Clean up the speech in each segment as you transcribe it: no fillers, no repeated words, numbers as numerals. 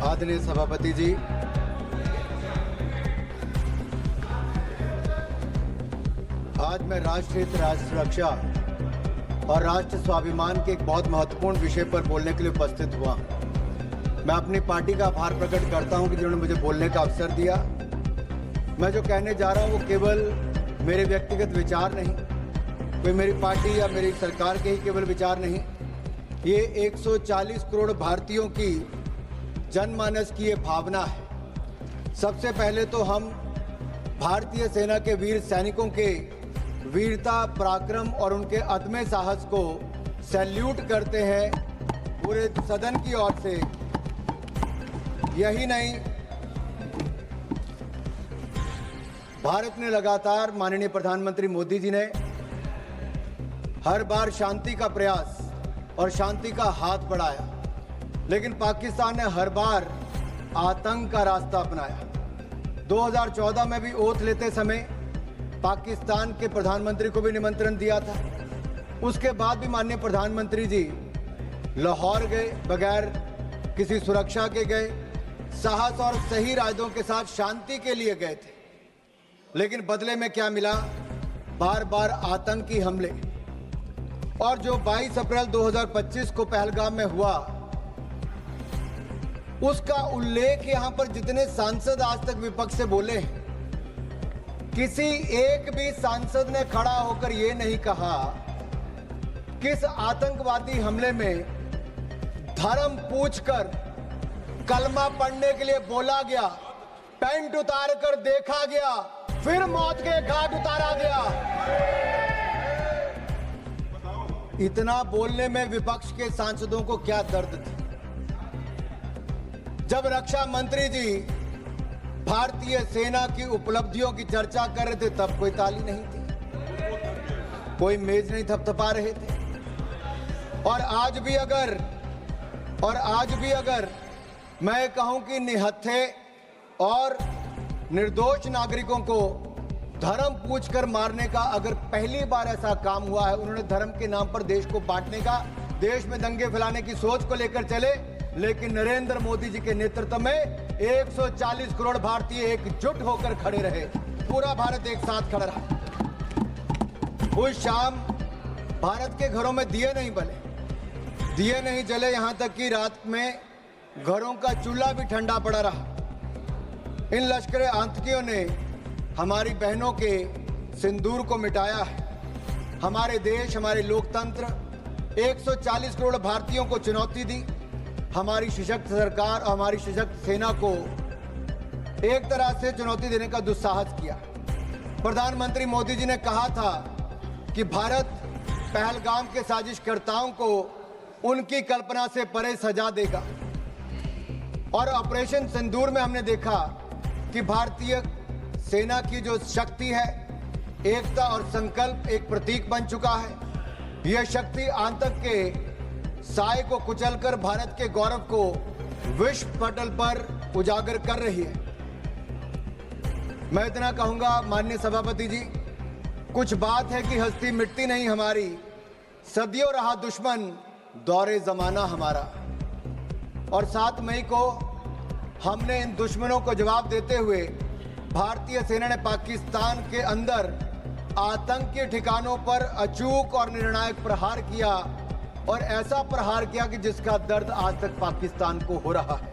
आदरणीय सभापति जी, आज मैं राष्ट्र हित, राष्ट्र सुरक्षा और राष्ट्र स्वाभिमान के एक बहुत महत्वपूर्ण विषय पर बोलने के लिए उपस्थित हुआ। मैं अपनी पार्टी का आभार प्रकट करता हूं कि जिन्होंने मुझे बोलने का अवसर दिया। मैं जो कहने जा रहा हूं वो केवल मेरे व्यक्तिगत विचार नहीं, कोई मेरी पार्टी या मेरी सरकार के ही केवल विचार नहीं, ये 140 करोड़ भारतीयों की जनमानस की ये भावना है। सबसे पहले तो हम भारतीय सेना के वीर सैनिकों के वीरता, पराक्रम और उनके अदम्य साहस को सैल्यूट करते हैं पूरे सदन की ओर से। यही नहीं, भारत ने लगातार, माननीय प्रधानमंत्री मोदी जी ने हर बार शांति का प्रयास और शांति का हाथ बढ़ाया, लेकिन पाकिस्तान ने हर बार आतंक का रास्ता अपनाया। 2014 में भी ओथ लेते समय पाकिस्तान के प्रधानमंत्री को भी निमंत्रण दिया था। उसके बाद भी माननीय प्रधानमंत्री जी लाहौर गए, बगैर किसी सुरक्षा के गए, साहस और सही इरादों के साथ शांति के लिए गए थे। लेकिन बदले में क्या मिला? बार बार आतंकी हमले। और जो 22 अप्रैल 2025 को पहलगाम में हुआ, उसका उल्लेख यहां पर जितने सांसद आज तक विपक्ष से बोले हैं, किसी एक भी सांसद ने खड़ा होकर यह नहीं कहा किस आतंकवादी हमले में धर्म पूछकर कलमा पढ़ने के लिए बोला गया, पैंट उतार कर देखा गया, फिर मौत के घाट उतारा गया। इतना बोलने में विपक्ष के सांसदों को क्या दर्द थी। जब रक्षा मंत्री जी भारतीय सेना की उपलब्धियों की चर्चा कर रहे थे, तब कोई ताली नहीं थी, कोई मेज नहीं थपथपा रहे थे। और आज भी अगर मैं कहूं कि निहत्थे और निर्दोष नागरिकों को धर्म पूछकर मारने का अगर पहली बार ऐसा काम हुआ है, उन्होंने धर्म के नाम पर देश को बांटने का, देश में दंगे फैलाने की सोच को लेकर चले, लेकिन नरेंद्र मोदी जी के नेतृत्व में 140 करोड़ भारतीय एकजुट होकर खड़े रहे। पूरा भारत एक साथ खड़ा रहा। उस शाम भारत के घरों में दिए नहीं बले, दिए नहीं जले, यहां तक कि रात में घरों का चूल्हा भी ठंडा पड़ा रहा। इन लश्करे आतंकियों ने हमारी बहनों के सिंदूर को मिटाया है। हमारे देश, हमारे लोकतंत्र, 140 करोड़ भारतीयों को चुनौती दी। हमारी सशक्त सरकार और हमारी सशक्त सेना को एक तरह से चुनौती देने का दुस्साहस किया। प्रधानमंत्री मोदी जी ने कहा था कि भारत पहलगाम के साजिशकर्ताओं को उनकी कल्पना से परे सजा देगा। और ऑपरेशन सिंदूर में हमने देखा कि भारतीय सेना की जो शक्ति है, एकता और संकल्प एक प्रतीक बन चुका है। यह शक्ति आतंक के साए को कुचलकर भारत के गौरव को विश्व पटल पर उजागर कर रही है। मैं इतना कहूंगा माननीय सभापति जी, कुछ बात है कि हस्ती मिटती नहीं हमारी, सदियों रहा दुश्मन दौरे जमाना हमारा। और 7 मई को हमने इन दुश्मनों को जवाब देते हुए भारतीय सेना ने पाकिस्तान के अंदर आतंकी ठिकानों पर अचूक और निर्णायक प्रहार किया, और ऐसा प्रहार किया कि जिसका दर्द आज तक पाकिस्तान को हो रहा है।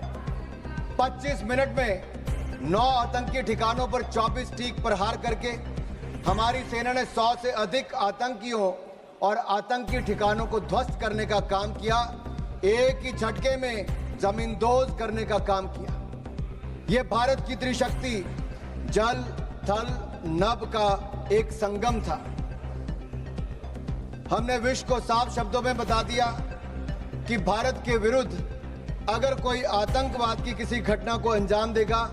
25 मिनट में 9 आतंकी ठिकानों पर 24 ठीक प्रहार करके हमारी सेना ने 100 से अधिक आतंकियों और आतंकी ठिकानों को ध्वस्त करने का काम किया। एक ही झटके में जमींदोज करने का काम किया। यह भारत की त्रिशक्ति जल, थल, नभ का एक संगम था। हमने विश्व को साफ शब्दों में बता दिया कि भारत के विरुद्ध अगर कोई आतंकवाद की किसी घटना को अंजाम देगा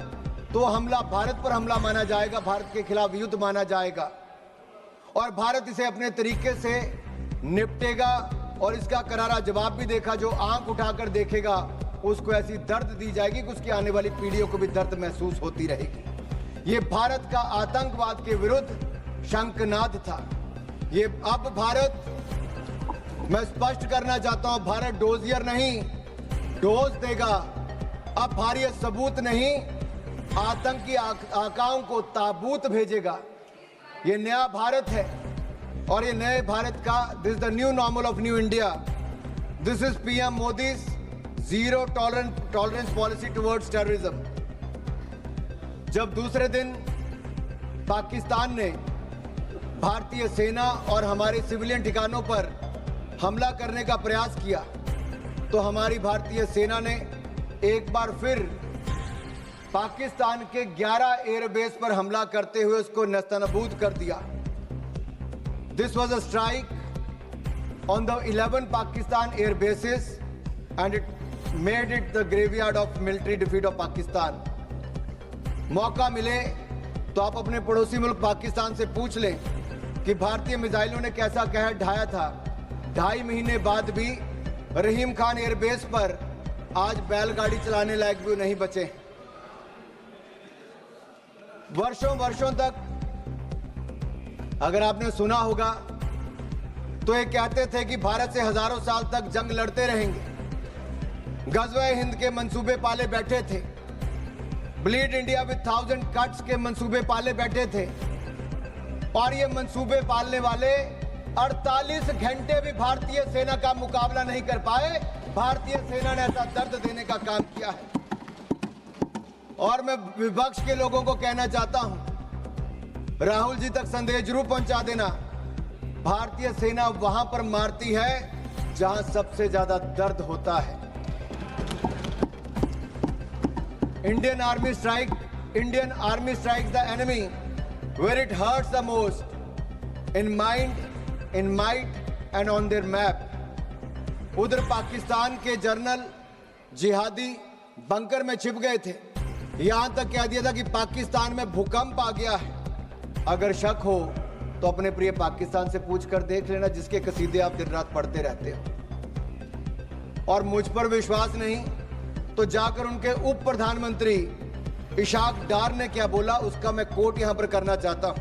तो हमला भारत पर हमला माना जाएगा, भारत के खिलाफ युद्ध माना जाएगा, और भारत इसे अपने तरीके से निपटेगा और इसका करारा जवाब भी देखा। जो आंख उठाकर देखेगा उसको ऐसी दर्द दी जाएगी कि उसकी आने वाली पीढ़ियों को भी दर्द महसूस होती रहेगी। ये भारत का आतंकवाद के विरुद्ध शंखनाद था। ये अब भारत, मैं स्पष्ट करना चाहता हूं, भारत डोजियर नहीं, डोज देगा। अब भारत सबूत नहीं, आतंकी आकाओं को ताबूत भेजेगा। ये नया भारत है और ये नए भारत का this is the new normal of new India. This is PM Modi's zero tolerance policy towards terrorism. जब दूसरे दिन पाकिस्तान ने भारतीय सेना और हमारे सिविलियन ठिकानों पर हमला करने का प्रयास किया तो हमारी भारतीय सेना ने एक बार फिर पाकिस्तान के 11 एयरबेस पर हमला करते हुए उसको नेस्तनाबूद कर दिया। This was a strike on the 11 Pakistan air bases and it made it the graveyard of military defeat of Pakistan. मौका मिले तो आप अपने पड़ोसी मुल्क पाकिस्तान से पूछ लें कि भारतीय मिसाइलों ने कैसा कहर ढाया था। 2.5 महीने बाद भी रहीम खान एयरबेस पर आज बैलगाड़ी चलाने लायक भी नहीं बचे। वर्षों तक अगर आपने सुना होगा तो ये कहते थे कि भारत से हजारों साल तक जंग लड़ते रहेंगे। गज़वे हिंद के मंसूबे पाले बैठे थे, ब्लीड इंडिया विद 1000 कट्स के मंसूबे पाले बैठे थे और ये मंसूबे पालने वाले 48 घंटे भी भारतीय सेना का मुकाबला नहीं कर पाए। भारतीय सेना ने ऐसा दर्द देने का काम किया है। और मैं विपक्ष के लोगों को कहना चाहता हूं, राहुल जी तक संदेश जरूर पहुंचा देना। भारतीय सेना वहां पर मारती है जहां सबसे ज्यादा दर्द होता है। Indian army strikes the enemy where it hurts the most, in mind, in might and on their map. उधर पाकिस्तान के जर्नल जिहादी बंकर में छिप गए थे। यहां तक कह दिया था कि पाकिस्तान में भूकंप आ गया है। अगर शक हो तो अपने प्रिय पाकिस्तान से पूछ कर देख लेना, जिसके कसीदे आप दिन रात पढ़ते रहते हो। और मुझ पर विश्वास नहीं तो जाकर उनके उप प्रधानमंत्री इशाक डार ने क्या बोला उसका मैं कोट यहां पर करना चाहता हूं।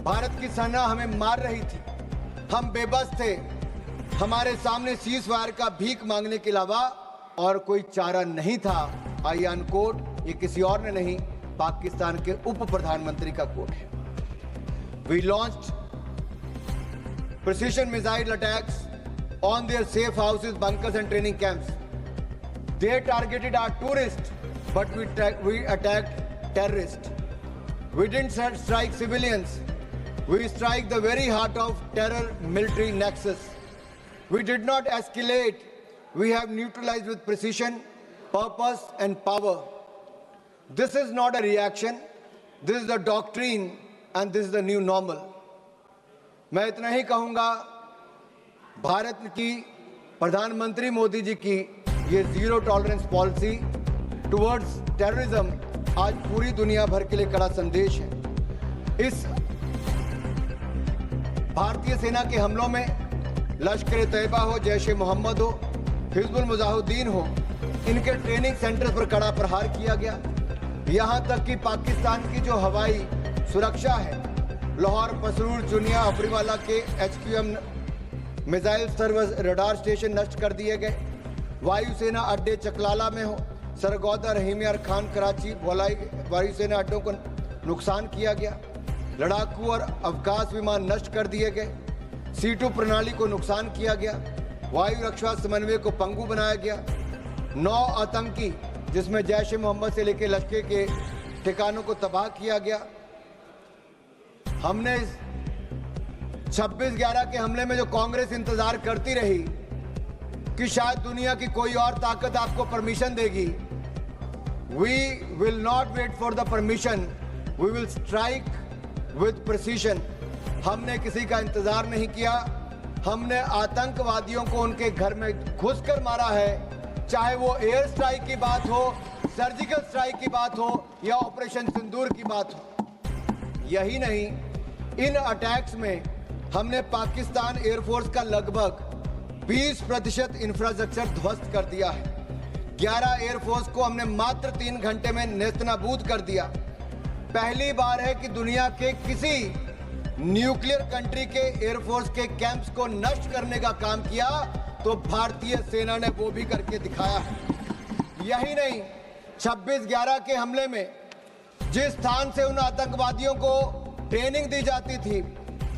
भारत की सेना हमें मार रही थी, हम बेबस थे, हमारे सामने सीज फायर का भीख मांगने के अलावा और कोई चारा नहीं था। आई अन कोट, ये किसी और ने नहीं, पाकिस्तान के उप प्रधानमंत्री का कोट है। We launched precision missile attacks on their safe houses, bunkers and training camps. They targeted our tourists, but we attacked terrorists. We didn't strike civilians. We strike the very heart of terror military nexus. We did not escalate. We have neutralized with precision, purpose and power. This is not a reaction. This is the doctrine and this is the new normal. मैं इतना ही कहूंगा, भारत की प्रधानमंत्री मोदी जी की ये zero tolerance policy towards terrorism आज पूरी दुनिया भर के लिए कड़ा संदेश है। इस भारतीय सेना के हमलों में लश्कर-ए-तैयबा हो, जैश-ए-मोहम्मद हो, हिजबुल मुजाहिदीन हो, इनके ट्रेनिंग सेंटर पर कड़ा प्रहार किया गया। यहां तक कि पाकिस्तान की जो हवाई सुरक्षा है, लाहौर, पसरूर, चुनिया, अफरीवाला के HQM missile service radar station नष्ट कर दिए गए। वायुसेना अड्डे चकलाला में हो, सरगोदा, रहीम यार खान, कराची, वायुसेना अड्डों को नुकसान किया गया। लड़ाकू और अवकाश विमान नष्ट कर दिए गए। C2 प्रणाली को नुकसान किया गया। वायु रक्षा समन्वय को पंगु बनाया गया। 9 आतंकी, जिसमें जैश-ए-मोहम्मद से लेकर लश्कर के ठिकानों को तबाह किया गया। हमने 26/11 के हमले में जो कांग्रेस इंतजार करती रही कि शायद दुनिया की कोई और ताकत आपको परमिशन देगी, we will not wait for the permission, we will strike with precision. हमने किसी का इंतजार नहीं किया, हमने आतंकवादियों को उनके घर में घुसकर मारा है। चाहे वो एयर स्ट्राइक की बात हो, सर्जिकल स्ट्राइक की बात हो या ऑपरेशन सिंदूर की बात हो। यही नहीं, इन अटैक्स में हमने पाकिस्तान एयरफोर्स का लगभग 20% इंफ्रास्ट्रक्चर ध्वस्त कर दिया है। 11 एयरफोर्स को हमने मात्र 3 घंटे में नेस्तनाबूद कर दिया। पहली बार है कि दुनिया के किसी न्यूक्लियर कंट्री के एयरफोर्स के कैंप्स को नष्ट करने का काम किया तो भारतीय सेना ने वो भी करके दिखाया है। यही नहीं, 26/11 के हमले में जिस स्थान से उन आतंकवादियों को ट्रेनिंग दी जाती थी,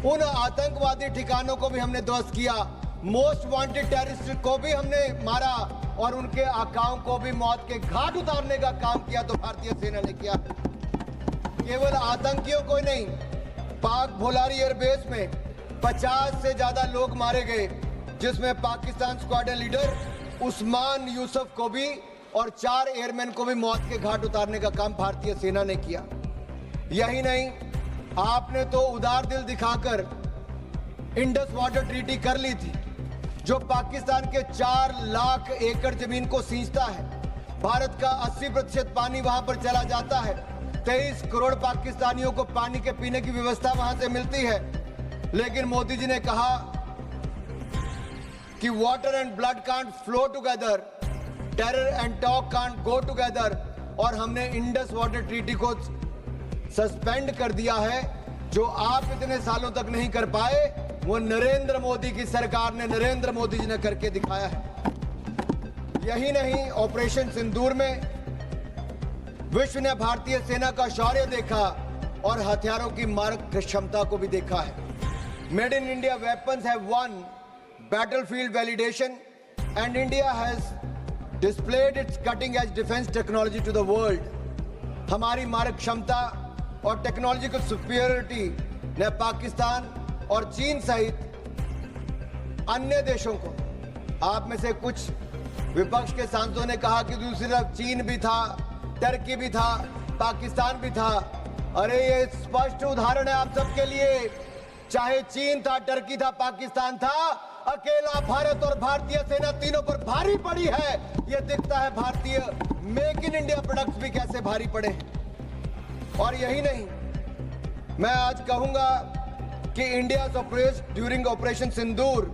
उन आतंकवादी ठिकानों को भी हमने ध्वस्त किया। मोस्ट वांटेड टेररिस्ट को भी हमने मारा और उनके आकाओं को भी मौत के घाट उतारने का काम किया तो भारतीय सेना ने किया। केवल आतंकियों को ही नहीं, पाक भोलारी एयरबेस में 50 से ज्यादा लोग मारे गए, जिसमें पाकिस्तान स्क्वाड्रन लीडर उस्मान यूसुफ को भी और 4 एयरमैन को भी मौत के घाट उतारने का काम भारतीय सेना ने किया। यही नहीं, आपने तो उदार दिल दिखाकर इंडस वाटर ट्रीटी कर ली थी, जो पाकिस्तान के 4 लाख एकड़ जमीन को सींचता है। भारत का 80% पानी वहां पर चला जाता है। 23 करोड़ पाकिस्तानियों को पानी के पीने की व्यवस्था वहां से मिलती है। लेकिन मोदी जी ने कहा कि water and blood can't flow together, terror and talk can't go together, और हमने इंडस वाटर ट्रीटी को सस्पेंड कर दिया है। जो आप इतने सालों तक नहीं कर पाए, वो नरेंद्र मोदी की सरकार ने, नरेंद्र मोदी जी ने करके दिखाया है। यही नहीं, ऑपरेशन सिंदूर में विश्व ने भारतीय सेना का शौर्य देखा और हथियारों की मारक क्षमता को भी देखा है। Made in India weapons have one battlefield validation and India has displayed its cutting edge defense technology to the world. हमारी मारक क्षमता और टेक्नोलॉजिकल सुपीरियरिटी ने पाकिस्तान और चीन सहित अन्य देशों को, आप में से कुछ विपक्ष के सांसदों ने कहा कि दूसरी तरफ चीन भी था, टर्की भी था, पाकिस्तान भी था। अरे ये स्पष्ट उदाहरण है आप सबके लिए, चाहे चीन था, टर्की था, पाकिस्तान था, अकेला भारत और भारतीय सेना तीनों पर भारी पड़ी है। यह दिखता है भारतीय मेक इन इंडिया प्रोडक्ट्स भी कैसे भारी पड़े हैं। और यही नहीं, मैं आज कहूंगा कि India's operation during operation Sindoor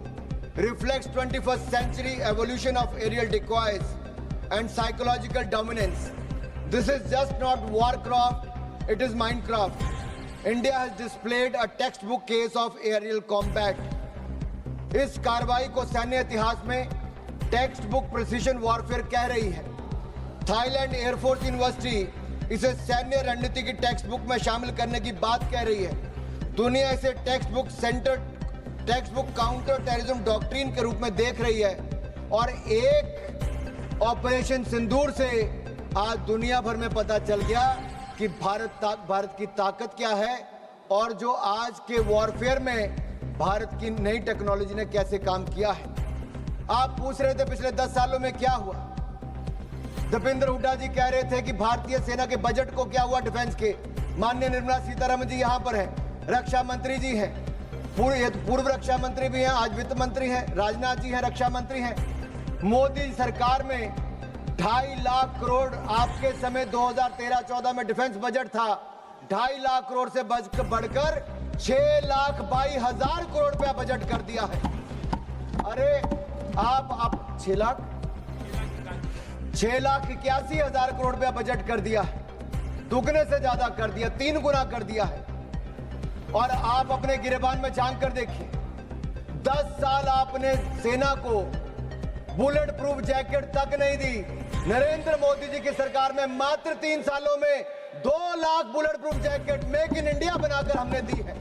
reflects 21st century evolution of aerial decoys and psychological dominance. This is just not warcraft, it is Minecraft. India has displayed a textbook case of aerial combat. इस कार्रवाई को सैन्य इतिहास में text book precision warfare कह रही है। Thailand air force university इसे सैन्य रणनीति की टेक्स्ट बुक में शामिल करने की बात कह रही है। दुनिया इसे text book counter terrorism doctrine के रूप में देख रही है। और एक ऑपरेशन सिंदूर से आज दुनिया भर में पता चल गया कि भारत की ताकत क्या है और जो आज के वॉरफेयर में भारत की नई टेक्नोलॉजी ने कैसे काम किया है। आप पूछ रहे थे पिछले 10 सालों में क्या हुआ। दीपेंद्र हुड्डा जी कह रहे थे कि भारतीय सेना के बजट को क्या हुआ डिफेंस के। माननीय निर्मला सीतारमण जी यहाँ पर हैं, रक्षा मंत्री जी हैं, पूर्व रक्षा मंत्री भी हैं, आज वित्त मंत्री हैं, राजनाथ जी हैं, रक्षा मंत्री हैं। मोदी सरकार में 2.5 लाख करोड़, आपके समय 2013-14 में डिफेंस बजट था, 2.5 लाख करोड़ से बढ़कर 6,22,000 करोड़ रुपया बजट कर दिया है। अरे आप 6,81,000 करोड़ रुपया बजट कर दिया है, दुगने से ज्यादा कर दिया, 3 गुना कर दिया है। और आप अपने गिरेबान में झांक कर देखिए, 10 साल आपने सेना को बुलेट प्रूफ जैकेट तक नहीं दी। नरेंद्र मोदी जी की सरकार में मात्र 3 सालों में 2 lakh bullet proof jacket make in India बनाकर हमने दी है।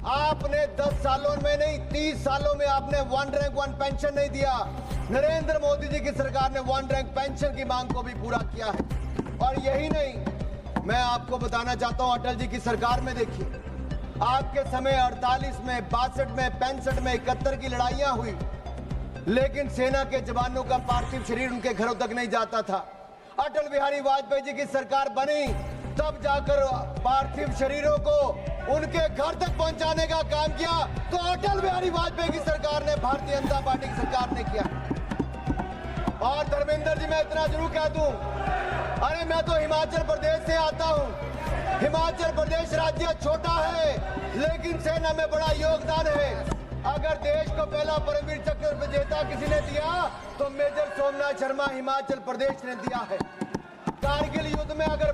आपने 10 सालों में नहीं, 30 सालों में आपने 1 रैंक 1 पेंशन नहीं दिया। नरेंद्र मोदी जी की सरकार ने 1 रैंक पेंशन की मांग को भी पूरा किया है। और यही नहीं, मैं आपको बताना चाहता हूं, अटल जी की सरकार में देखिए, आपके समय 48 में, 62 में, 65 में, 71 की लड़ाइयां हुई, लेकिन सेना के जवानों का पार्थिव शरीर उनके घरों तक नहीं जाता था। अटल बिहारी वाजपेयी जी की सरकार बनी, तब जाकर पार्थिव शरीरों को उनके घर तक पहुंचाने का काम किया। तो अटल बिहारी वाजपेयी की सरकार ने, भारतीय जनता पार्टी की सरकार ने किया। और धर्मेंद्र जी, मैं इतना जरूर कह दूं, अरे मैं तो हिमाचल प्रदेश से आता हूं। हिमाचल प्रदेश राज्य छोटा है, लेकिन सेना में बड़ा योगदान है। अगर देश को पहला परमवीर चक्र विजेता किसी ने दिया तो मेजर सोमनाथ शर्मा हिमाचल प्रदेश ने दिया है। कारगिल युद्ध में अगर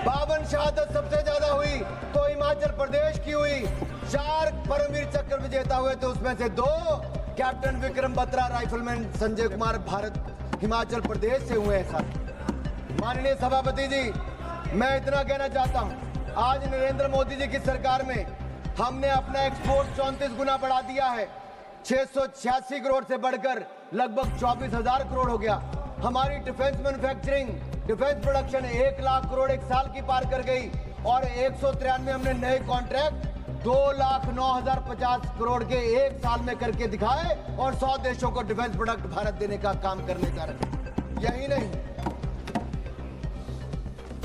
52 शहादत सबसे ज्यादा हुई तो हिमाचल प्रदेश की हुई। 4 परमवीर चक्र विजेता हुए तो उसमें से 2 कैप्टन विक्रम बत्रा, राइफलमैन संजय कुमार भारत हिमाचल प्रदेश से हुए हैं सर। माननीय सभापति जी, मैं इतना कहना चाहता हूं, आज नरेंद्र मोदी जी की सरकार में हमने अपना एक्सपोर्ट 34 गुना बढ़ा दिया है। 686 करोड़ से बढ़कर लगभग 24,000 करोड़ हो गया। हमारी defence manufacturing, defence production 1 lakh crore एक साल की पार कर गई और 193 हमने नए कॉन्ट्रैक्ट 2,09,050 करोड़ के एक साल में करके दिखाए और 100 देशों को डिफेंस प्रोडक्ट भारत देने का काम करने जा रहे हैं। यही नहीं,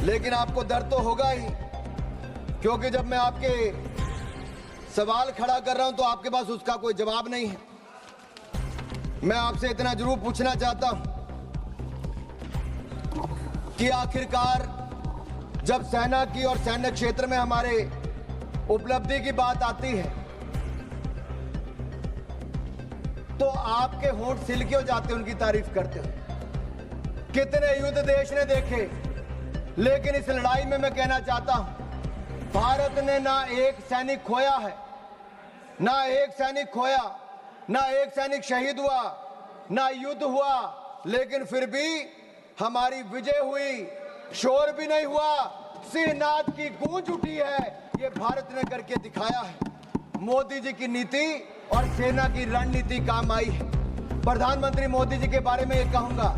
लेकिन आपको डर तो होगा ही, क्योंकि जब मैं आपके सवाल खड़ा कर रहा हूं तो आपके पास उसका कोई जवाब नहीं है। मैं आपसे इतना जरूर पूछना चाहता हूं कि आखिरकार जब सेना की और सैन्य क्षेत्र में हमारे उपलब्धि की बात आती है तो आपके होंठ सिल क्यों जाते, उनकी तारीफ करते हो। कितने युद्ध देश ने देखे, लेकिन इस लड़ाई में मैं कहना चाहता हूं, भारत ने ना एक सैनिक खोया है, ना एक सैनिक खोया, ना एक सैनिक शहीद हुआ, ना युद्ध हुआ, लेकिन फिर भी हमारी विजय हुई, शोर भी नहीं हुआ, सिंहनाद की गूंज उठी है। ये भारत ने करके दिखाया है। मोदी जी की नीति और सेना की रणनीति काम आई है। प्रधानमंत्री मोदी जी के बारे में ये कहूंगा,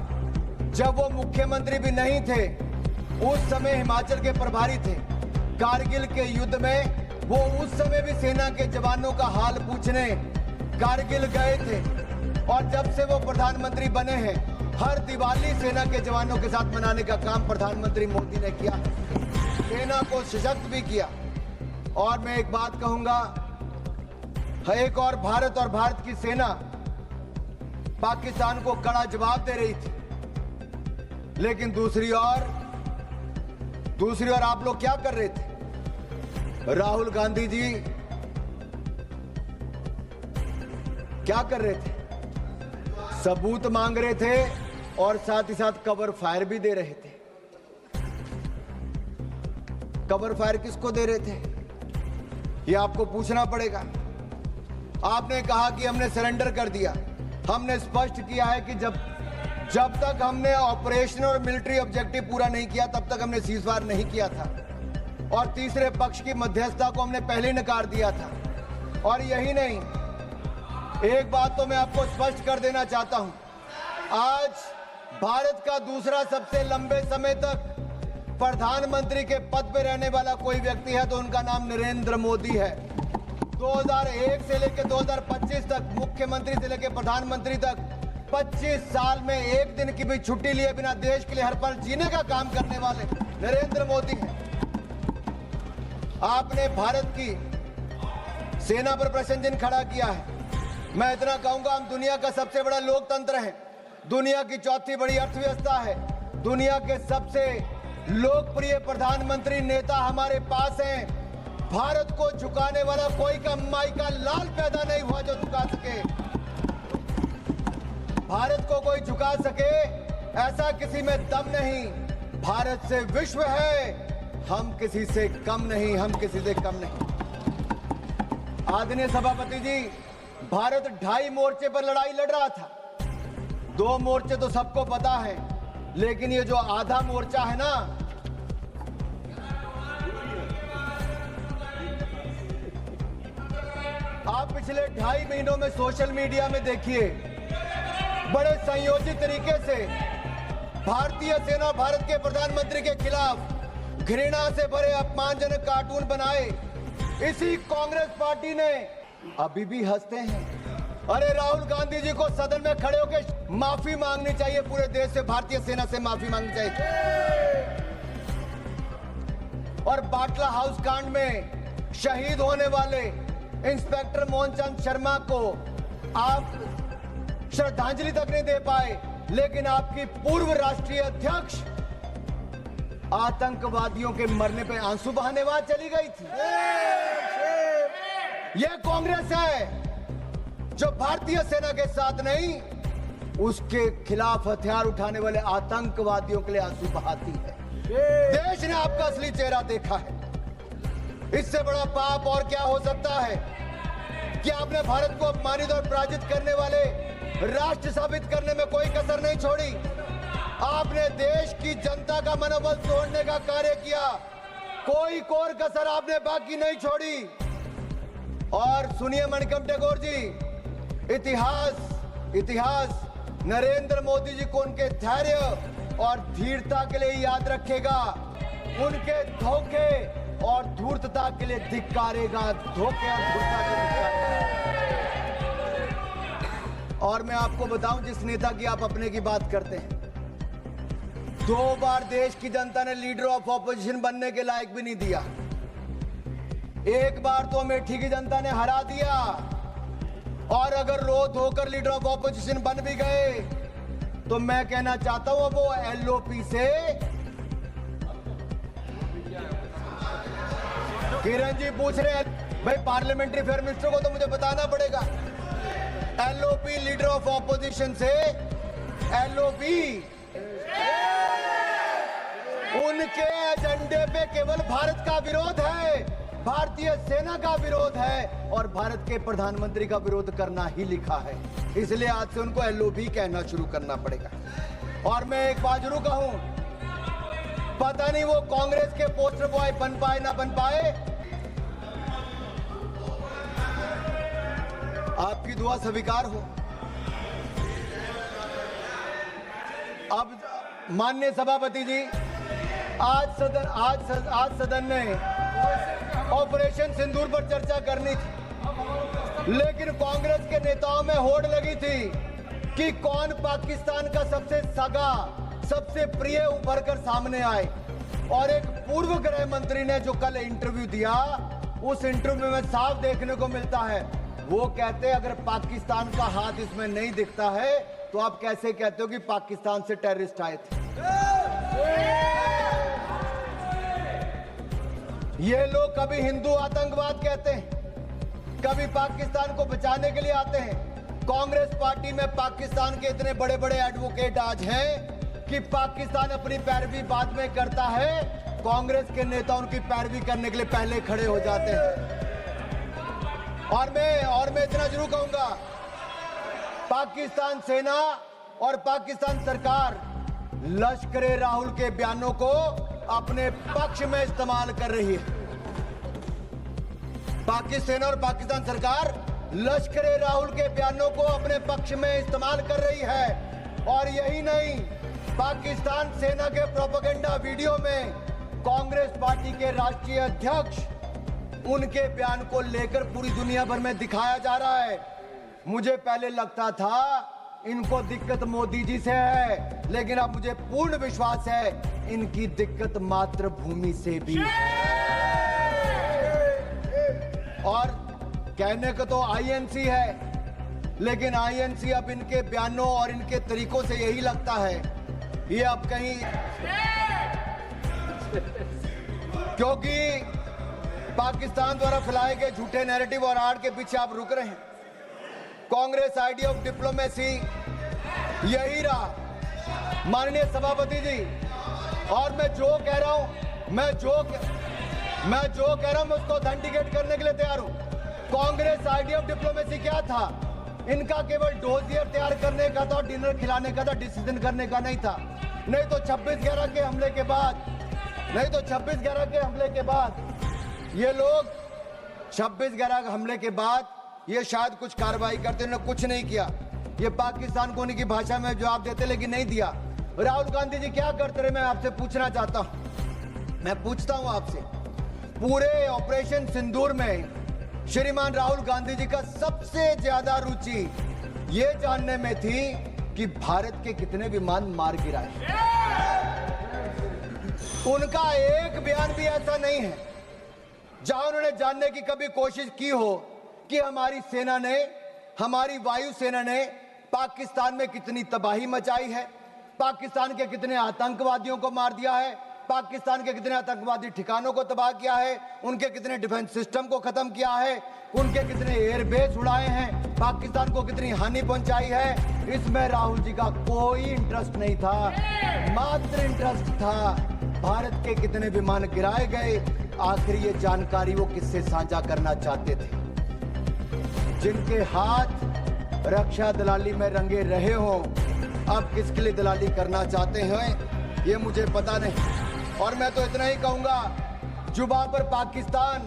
जब वो मुख्यमंत्री भी नहीं थे, उस समय हिमाचल के प्रभारी थे। कारगिल के युद्ध में वो उस समय भी सेना के जवानों का हाल पूछने कारगिल गए थे, और जब से वो प्रधानमंत्री बने हैं, हर दिवाली सेना के जवानों के साथ मनाने का काम प्रधानमंत्री मोदी ने किया, सेना को सशक्त भी किया। और मैं एक बात कहूंगा, एक और भारत और भारत की सेना पाकिस्तान को कड़ा जवाब दे रही थी, लेकिन दूसरी ओर आप लोग क्या कर रहे थे? राहुल गांधी जी क्या कर रहे थे? सबूत मांग रहे थे और साथ ही साथ कवर फायर भी दे रहे थे। कवर फायर किसको दे रहे थे, ये आपको पूछना पड़ेगा। आपने कहा कि हमने सरेंडर कर दिया। हमने स्पष्ट किया है कि जब तक हमने ऑपरेशन और मिलिट्री ऑब्जेक्टिव पूरा नहीं किया, तब तक हमने सीजफायर नहीं किया था, और तीसरे पक्ष की मध्यस्थता को हमने पहले नकार दिया था। और यही नहीं, एक बात तो मैं आपको स्पष्ट कर देना चाहता हूं, आज भारत का दूसरा सबसे लंबे समय तक प्रधानमंत्री के पद पर रहने वाला कोई व्यक्ति है तो उनका नाम नरेंद्र मोदी है। 2001 से लेकर 2025 तक, मुख्यमंत्री से लेकर प्रधानमंत्री तक 25 साल में एक दिन की भी छुट्टी लिए बिना देश के लिए हर पल जीने का काम करने वाले नरेंद्र मोदी हैं। आपने भारत की सेना पर प्रश्न चिन्ह खड़ा किया है। मैं इतना कहूंगा, हम दुनिया का सबसे बड़ा लोकतंत्र है, दुनिया की चौथी बड़ी अर्थव्यवस्था है, दुनिया के सबसे लोकप्रिय प्रधानमंत्री नेता हमारे पास हैं। भारत को झुकाने वाला कोई कमाई का लाल पैदा नहीं हुआ जो झुका सके। भारत को कोई झुका सके ऐसा किसी में दम नहीं। भारत से विश्व है, हम किसी से कम नहीं, हम किसी से कम नहीं। आदरणीय सभापति जी, भारत 2.5 मोर्चे पर लड़ाई लड़ रहा था। 2 मोर्चे तो सबको पता है, लेकिन ये जो आधा मोर्चा है ना, आप पिछले 2.5 महीनों में सोशल मीडिया में देखिए, बड़े संयोजित तरीके से भारतीय सेना भारत के प्रधानमंत्री के खिलाफ घृणा से भरे अपमानजनक कार्टून बनाए। इसी कांग्रेस पार्टी ने अभी भी हंसते हैं। अरे राहुल गांधी जी को सदन में खड़े होकर माफी मांगनी चाहिए, पूरे देश से, भारतीय सेना से माफी मांगनी चाहिए। और बाटला हाउस कांड में शहीद होने वाले इंस्पेक्टर मोहनचंद शर्मा को आप श्रद्धांजलि तक नहीं दे पाए, लेकिन आपकी पूर्व राष्ट्रीय अध्यक्ष आतंकवादियों के मरने पे आंसू बहाने वहां चली गई थी। यह कांग्रेस है जो भारतीय सेना के साथ नहीं, उसके खिलाफ हथियार उठाने वाले आतंकवादियों के लिए आंसू बहाती है। देश ने आपका असली चेहरा देखा है। इससे बड़ा पाप और क्या हो सकता है? कि आपने भारत को अपमानित और पराजित करने वाले राष्ट्र साबित करने में कोई कसर नहीं छोड़ी। आपने देश की जनता का मनोबल तोड़ने का कार्य किया, कोई कोर कसर आपने बाकी नहीं छोड़ी। और सुनिए मणिकम टैगोर जी, इतिहास नरेंद्र मोदी जी को उनके धैर्य और धीरता के लिए याद रखेगा, उनके धोखे और धूर्तता के लिए धिक्कारेगा, धोखे और धूर्तता के लिए धिक्कारेगा। और मैं आपको बताऊं, जिस नेता की आप अपने की बात करते हैं, 2 बार देश की जनता ने लीडर ऑफ ऑपोजिशन बनने के लायक भी नहीं दिया। एक बार तो अमेठी की जनता ने हरा दिया, और अगर रो धोकर लीडर ऑफ ऑपोजिशन बन भी गए तो मैं कहना चाहता हूं वो एलओपी से, किरण जी पूछ रहे हैं भाई पार्लियामेंट्री अफेयर मिनिस्टर को तो मुझे बताना पड़ेगा, एलओपी लीडर ऑफ ऑपोजिशन से एलओपी उनके एजेंडे पे केवल भारत का विरोध है, भारतीय सेना का विरोध है और भारत के प्रधानमंत्री का विरोध करना ही लिखा है। इसलिए आज से उनको एलओपी कहना शुरू करना पड़ेगा। और मैं एक बात जरूर कहूं, पता नहीं वो कांग्रेस के पोस्टर बॉय बन पाए ना बन पाए, आपकी दुआ स्वीकार हो। अब माननीय सभापति जी, आज सदन ने ऑपरेशन सिंदूर पर चर्चा करनी थी, लेकिन कांग्रेस के नेताओं में होड़ लगी थी कि कौन पाकिस्तान का सबसे सगा, सबसे प्रिय उभर कर सामने आए। और एक पूर्व गृह मंत्री ने जो कल इंटरव्यू दिया, उस इंटरव्यू में साफ देखने को मिलता है, वो कहते अगर पाकिस्तान का हाथ इसमें नहीं दिखता है तो आप कैसे कहते हो कि पाकिस्तान से टेररिस्ट आए थे। ये लोग कभी हिंदू आतंकवाद कहते हैं, कभी पाकिस्तान को बचाने के लिए आते हैं। कांग्रेस पार्टी में पाकिस्तान के इतने बड़े बड़े एडवोकेट आज हैं कि पाकिस्तान अपनी पैरवी बाद में करता है, कांग्रेस के नेता उनकी पैरवी करने के लिए पहले खड़े हो जाते हैं। और मैं इतना जरूर कहूंगा, पाकिस्तान सेना और पाकिस्तान सरकार लश्कर राहुल के बयानों को अपने पक्ष में इस्तेमाल कर रही है। पाकिस्तान सेना और पाकिस्तान सरकार लश्कर राहुल के बयानों को अपने पक्ष में इस्तेमाल कर रही है। और यही नहीं, पाकिस्तान सेना के प्रोपेगेंडा वीडियो में कांग्रेस पार्टी के राष्ट्रीय अध्यक्ष उनके बयान को लेकर पूरी दुनिया भर में दिखाया जा रहा है। मुझे पहले लगता था इनको दिक्कत मोदी जी से है, लेकिन अब मुझे पूर्ण विश्वास है इनकी दिक्कत मातृभूमि से भी है। और कहने को तो आईएनसी है, लेकिन आईएनसी अब इनके बयानों और इनके तरीकों से यही लगता है ये अब कहीं, क्योंकि पाकिस्तान द्वारा फैलाए गए झूठे नैरेटिव और आड़ के पीछे आप रुक रहे हैं। कांग्रेस आइडिया ऑफ डिप्लोमेसी यही रहा माननीय सभापति जी। और मैं जो कह रहा हूं मैं उसको ऑथेंटिकेट करने के लिए तैयार हूं। कांग्रेस आइडिया ऑफ डिप्लोमेसी क्या था? इनका केवल डोजियर तैयार करने का था, डिनर खिलाने का था, डिसीजन करने का नहीं था। नहीं तो 26/11 के हमले के बाद ये लोग 26/11 हमले के बाद ये शायद कुछ कार्रवाई करते, उन्होंने कुछ नहीं किया। ये पाकिस्तान को उनकी भाषा में जवाब देते, लेकिन नहीं दिया। राहुल गांधी जी क्या करते रहे, मैं आपसे पूछना चाहता हूं। मैं पूछता हूं आपसे, पूरे ऑपरेशन सिंदूर में श्रीमान राहुल गांधी जी का सबसे ज्यादा रुचि ये जानने में थी कि भारत के कितने विमान मार गिराए। उनका एक बयान भी ऐसा नहीं है जहां उन्होंने जानने की कभी कोशिश की हो कि हमारी सेना ने, हमारी वायुसेना ने पाकिस्तान में कितनी तबाही मचाई है, पाकिस्तान के कितने आतंकवादियों को मार दिया है, पाकिस्तान के कितने आतंकवादी ठिकानों को तबाह किया है, उनके कितने डिफेंस सिस्टम को खत्म किया है, उनके कितने एयरबेस उड़ाए हैं, पाकिस्तान को कितनी हानि पहुंचाई है। इसमें राहुल जी का कोई इंटरेस्ट नहीं था, मात्र इंटरेस्ट था भारत के कितने विमान गिराए गए, आखिर ये जानकारी वो किससे साझा करना चाहते थे। जिनके हाथ रक्षा दलाली में रंगे रहे हों, अब किसके लिए दलाली करना चाहते हैं ये मुझे पता नहीं। और मैं तो इतना ही कहूंगा, जुबान पर पाकिस्तान,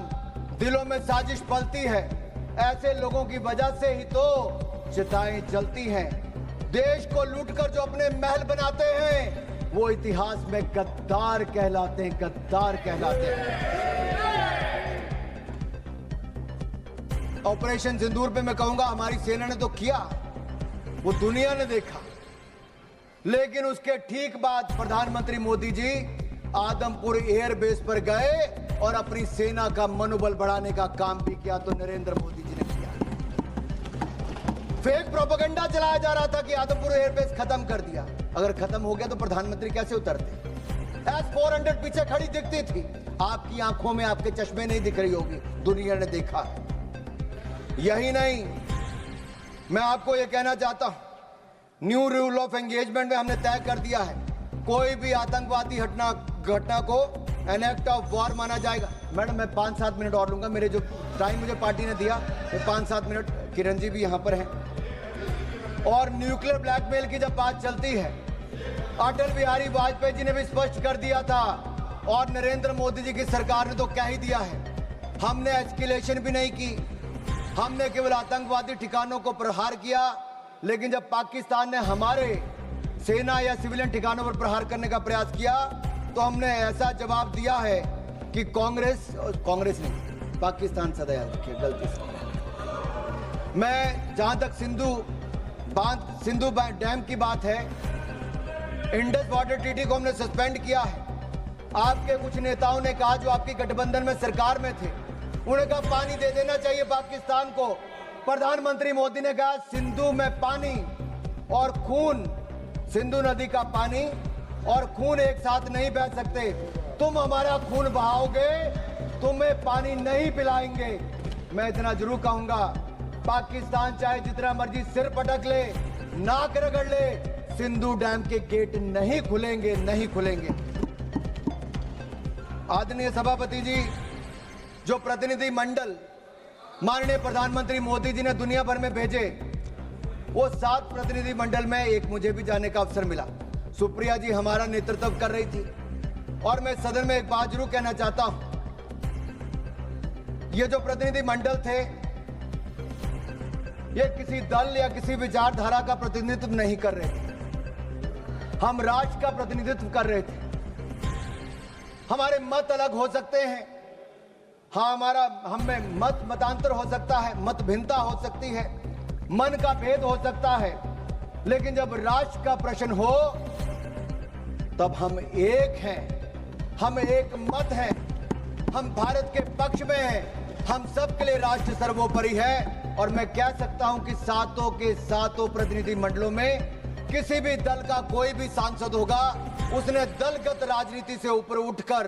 दिलों में साजिश पलती है। ऐसे लोगों की वजह से ही तो चिताएं जलती हैं। देश को लूटकर जो अपने महल बनाते हैं वो इतिहास में गद्दार कहलाते हैं, गद्दार कहलाते हैं। ऑपरेशन सिंदूर पे मैं कहूंगा हमारी सेना ने तो किया, वो दुनिया ने देखा, लेकिन उसके ठीक बाद प्रधानमंत्री मोदी जी आदमपुर एयरबेस पर गए और अपनी सेना का मनोबल बढ़ाने का काम भी किया। तो नरेंद्र मोदी जी ने किया। फेक प्रोपेगेंडा चलाया जा रहा था कि आदमपुर एयरबेस खत्म कर दिया। अगर खत्म हो गया तो प्रधानमंत्री कैसे उतरते? S-400 पीछे खड़ी दिखती थी, आपकी आंखों में आपके चश्मे नहीं दिख रही होगी, दुनिया ने देखा। यही नहीं, मैं आपको यह कहना चाहता हूं, न्यू रूल ऑफ एंगेजमेंट में हमने तय कर दिया है, कोई भी आतंकवादी घटना को एन एक्ट ऑफ वॉर माना जाएगा। मैडम मैं 5-7 मिनट और लूंगा, मेरे जो टाइम मुझे पार्टी ने दिया मैं 5-7 मिनट, किरण जी भी यहां पर हैं। और न्यूक्लियर ब्लैकमेल की जब बात चलती है, अटल बिहारी वाजपेयी जी ने भी स्पष्ट कर दिया था और नरेंद्र मोदी जी की सरकार ने तो कह ही दिया है, हमने एस्केलेशन भी नहीं की, हमने केवल आतंकवादी ठिकानों को प्रहार किया। लेकिन जब पाकिस्तान ने हमारे सेना या सिविलियन ठिकानों पर प्रहार करने का प्रयास किया तो हमने ऐसा जवाब दिया है कि कांग्रेस नहीं, पाकिस्तान सदा याद रखिए, गलती से। मैं जहां तक सिंधु डैम की बात है, इंडस वाटर ट्रीटी को हमने सस्पेंड किया है। आपके कुछ नेताओं ने कहा, जो आपकी गठबंधन में सरकार में थे, उन्हें कहा पानी दे देना चाहिए पाकिस्तान को। प्रधानमंत्री मोदी ने कहा सिंधु में पानी और खून, सिंधु नदी का पानी और खून एक साथ नहीं बह सकते। तुम हमारा खून बहाओगे, तुम्हें पानी नहीं पिलाएंगे। मैं इतना जरूर कहूंगा, पाकिस्तान चाहे जितना मर्जी सिर पटक ले, नाक रगड़ ले, सिंधु डैम के गेट नहीं खुलेंगे, नहीं खुलेंगे। आदरणीय सभापति जी, जो प्रतिनिधि मंडल माननीय प्रधानमंत्री मोदी जी ने दुनिया भर में भेजे, वो 7 प्रतिनिधि मंडल में एक मुझे भी जाने का अवसर मिला। सुप्रिया जी हमारा नेतृत्व कर रही थी। और मैं सदन में एक बात जरूर कहना चाहता हूं, ये जो प्रतिनिधि मंडल थे, ये किसी दल या किसी विचारधारा का प्रतिनिधित्व नहीं कर रहे थे, हम राष्ट्र का प्रतिनिधित्व कर रहे थे। हमारे मत अलग हो सकते हैं, हाँ, हम में मतांतर हो सकता है, मत भिन्नता हो सकती है, मन का भेद हो सकता है, लेकिन जब राष्ट्र का प्रश्न हो तब हम एक हैं, हम एक मत हैं, हम भारत के पक्ष में हैं, हम सबके लिए राष्ट्र सर्वोपरि है। और मैं कह सकता हूं कि 7 के 7 प्रतिनिधि मंडलों में किसी भी दल का कोई भी सांसद होगा, उसने दलगत राजनीति से ऊपर उठकर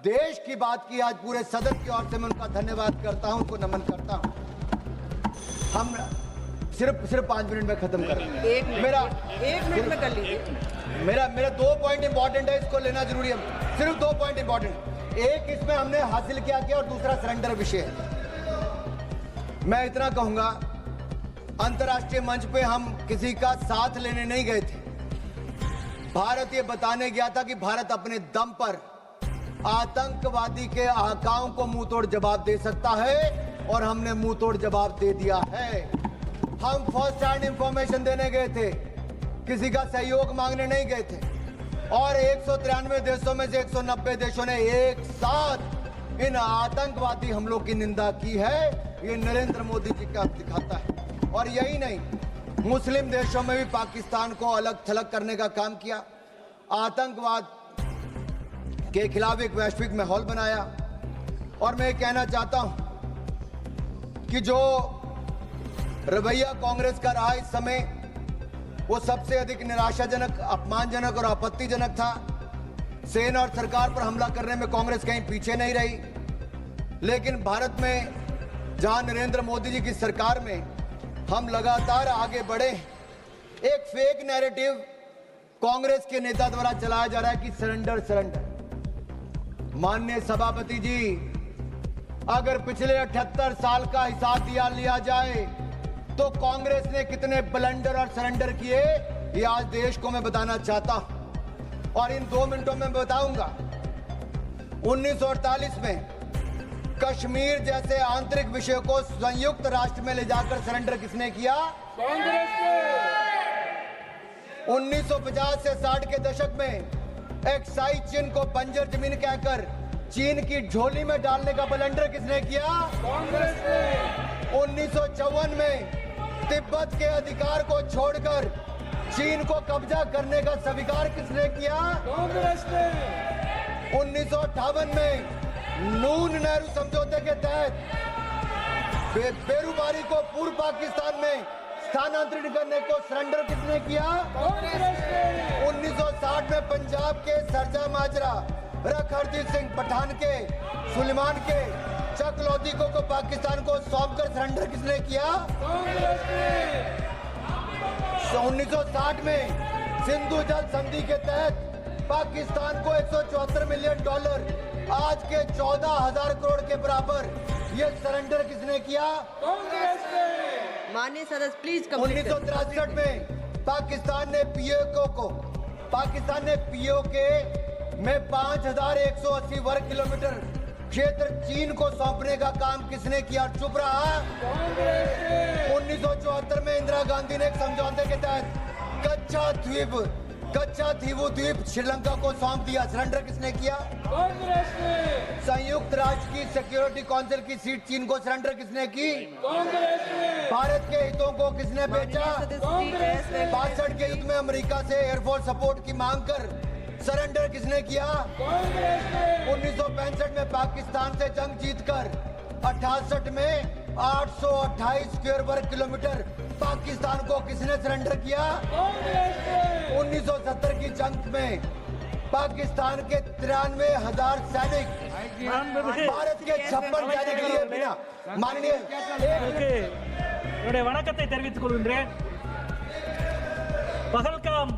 देश की बात की। आज पूरे सदन की ओर से मैं उनका धन्यवाद करता हूं, उनको नमन करता हूं। हम सिर्फ 5 मिनट में खत्म कर रहे हैं। एक मिनट में कर लीजिए। मेरा 2 पॉइंट इंपॉर्टेंट है, इसको लेना जरूरी है। सिर्फ 2 पॉइंट इंपॉर्टेंट, एक इसमें हमने हासिल क्या किया और दूसरा सरेंडर विषय है। मैं इतना कहूंगा, अंतर्राष्ट्रीय मंच पे हम किसी का साथ लेने नहीं गए थे। भारत ये बताने गया था कि भारत अपने दम पर आतंकवादी के आकाओं को मुंह तोड़ जवाब दे सकता है, और हमने मुंह तोड़ जवाब दे दिया है। हम फर्स्ट हैंड इंफॉर्मेशन देने गए थे, किसी का सहयोग मांगने नहीं गए थे। और 193 देशों में से 190 देशों ने एक साथ इन आतंकवादी हमलों की निंदा की है। ये नरेंद्र मोदी जी का दिखाता है। और यही नहीं, मुस्लिम देशों में भी पाकिस्तान को अलग थलग करने का काम किया, आतंकवाद के खिलाफ एक वैश्विक माहौल बनाया। और मैं कहना चाहता हूं कि जो रवैया कांग्रेस का रहा इस समय, वो सबसे अधिक निराशाजनक, अपमानजनक और आपत्तिजनक था। सेना और सरकार पर हमला करने में कांग्रेस कहीं पीछे नहीं रही। लेकिन भारत में जहां नरेंद्र मोदी जी की सरकार में हम लगातार आगे बढ़े, एक फेक नैरेटिव कांग्रेस के नेता द्वारा चलाया जा रहा है कि सरेंडर सरेंडर। माननीय सभापति जी, अगर पिछले 78 साल का हिसाब लिया जाए तो कांग्रेस ने कितने ब्लंडर और सरेंडर किए ये आज देश को मैं बताना चाहता हूं और इन 2 मिनटों में बताऊंगा। 1948 में कश्मीर जैसे आंतरिक विषय को संयुक्त राष्ट्र में ले जाकर सरेंडर किसने किया? कांग्रेस ने। 1950 से 60 के दशक में एक्साई चीन को बंजर जमीन कहकर चीन की झोली में डालने का ब्लंडर किसने किया? कांग्रेस ने। 1954 में तिब्बत के अधिकार को छोड़कर चीन को कब्जा करने का स्वीकार किसने किया? कांग्रेस ने। 1958 में नून नेहरू समझौते के तहत बेरूबारी को पूर्व पाकिस्तान में स्थानांतरित करने को सरेंडर किसने किया? कांग्रेस ने। 1960 में पंजाब के सरजा माजरा रख हरदीप सिंह पठान के सुलेमान के चक लोधी को पाकिस्तान को सौंपकर सरेंडर किसने किया? कांग्रेस ने। 1960 में सिंधु जल संधि के तहत पाकिस्तान को $174 मिलियन आज के 14,000 करोड़ के बराबर ये सरेंडर किसने किया? कांग्रेस ने। माननीय सदस्य प्लीज। 1963 में पाकिस्तान ने पीओके में 5,180 वर्ग किलोमीटर क्षेत्र चीन को सौंपने का काम किसने किया? चुप रहा? कांग्रेस ने। 1974 में इंदिरा गांधी ने एक समझौते के तहत कच्चा थीवू द्वीप श्रीलंका को सौंप दिया। सरेंडर किसने किया? कांग्रेस ने। संयुक्त राष्ट्र की सिक्योरिटी काउंसिल की सीट चीन को सरेंडर किसने की? कांग्रेस ने। भारत के हितों को किसने बेचा? कांग्रेस ने। 62 के युद्ध में अमेरिका से एयरफोर्स सपोर्ट की मांग कर सरेंडर किसने किया? कांग्रेस ने। 1965 में पाकिस्तान से जंग जीतकर 68 में 828 स्क्वायर वर्ग किलोमीटर पाकिस्तान को किसने सरेंडर किया? कांग्रेस ने। 1970 की जंग में पाकिस्तान के 93,000 सैनिक भारत के 56 सैनिक लिए बिना माननीय என்னுடைய வணக்கத்தை தெரிவித்துக் கொள்கின்றேன். பகல்காம்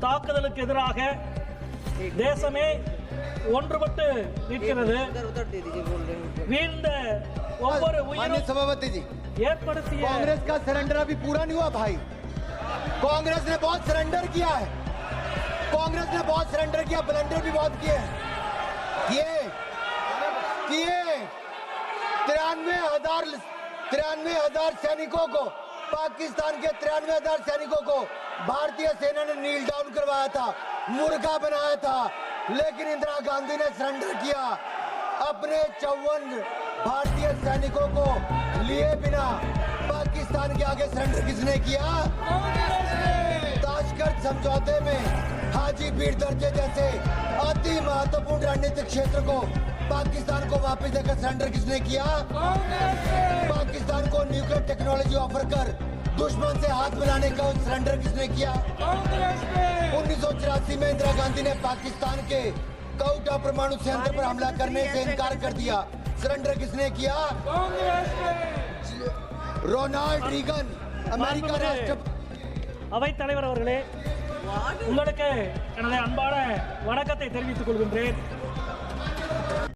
தாக்குதலுக்கு எதிராக தேசமே ஒன்றுபட்டு நிற்கிறது. வீழ்ந்த ஒவ்வொரு உயிரும் सभापति जी ஏற்படுத்திய कांग्रेस का सरेंडर अभी पूरा नहीं हुआ भाई। कांग्रेस ने बहुत सरेंडर किया है, कांग्रेस ने बहुत सरेंडर किया, ब्लंडर भी बहुत किए 93,000 सैनिकों को, पाकिस्तान के 93,000 सैनिकों को भारतीय सेना ने नील डाउन करवाया था, मुर्गा बनाया था, लेकिन इंदिरा गांधी ने सरेंडर किया। अपने 54 भारतीय सैनिकों को लिए बिना पाकिस्तान के आगे सरेंडर किसने किया? ताशकंद समझौते में हाजी पीर दर्जे जैसे अति महत्वपूर्ण रणनीतिक क्षेत्र को पाकिस्तान को वापस देकर सरेंडर किसने किया? पाकिस्तान को न्यूक्लियर टेक्नोलॉजी ऑफर कर दुश्मन से हाथ मिलाने का सरेंडर किसने किया? 1984 में इंदिरा गांधी ने पाकिस्तान के कौटा परमाणु संयंत्र पर हमला करने से इनकार कर दिया। सरेंडर किसने किया? रोनाल्ड रीगन अमेरिका राष्ट्रपति. அவைத் தலைவர் அவர்களே, உங்களுக்கு எனது அன்பான வணக்கத்தை தெரிவித்துக் கொள்கின்றேன்.